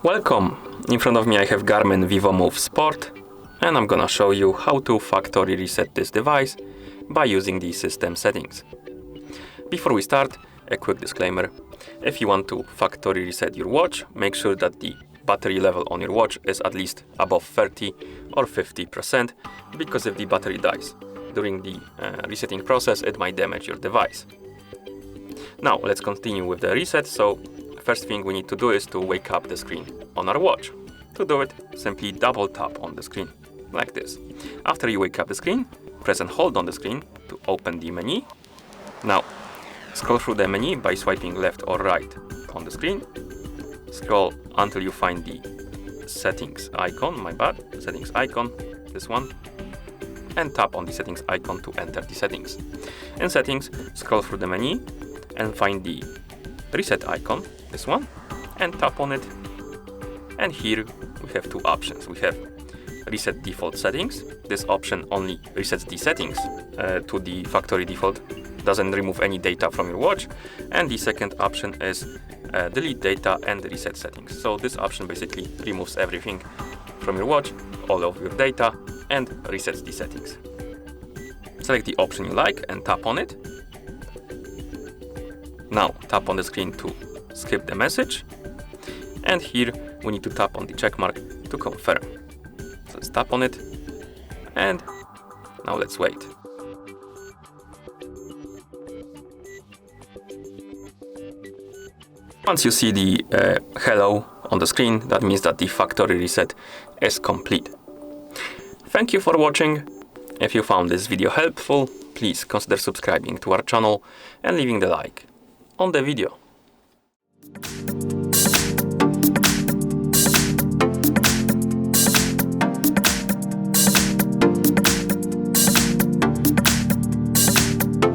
Welcome! In front of me I have GARMIN Vivomove Sport, and I'm gonna show you how to factory reset this device by using the system settings. Before we start, a quick disclaimer. If you want to factory reset your watch, make sure that the battery level on your watch is at least above 30 or 50%, because if the battery dies during the resetting process, it might damage your device. Now let's continue with the reset. So first thing we need to do is to wake up the screen on our watch. To do it, simply double tap on the screen, like this. After you wake up the screen, press and hold on the screen to open the menu. Now, scroll through the menu by swiping left or right on the screen. Scroll until you find the settings icon, settings icon, this one. And tap on the settings icon to enter the settings. In settings, scroll through the menu and find the reset icon, this one, and tap on it. And here we have two options. We have reset default settings. This option only resets the settings to the factory default, doesn't remove any data from your watch. And the second option is delete data and reset settings. So this option basically removes everything from your watch, all of your data, and resets the settings. Select the option you like and tap on it. Now tap on the screen to skip the message, and here we need to tap on the check mark to confirm. So let's tap on it, and now let's wait. Once you see the hello on the screen, that means that the factory reset is complete. Thank you for watching. If you found this video helpful, please consider subscribing to our channel and leaving the like on the video.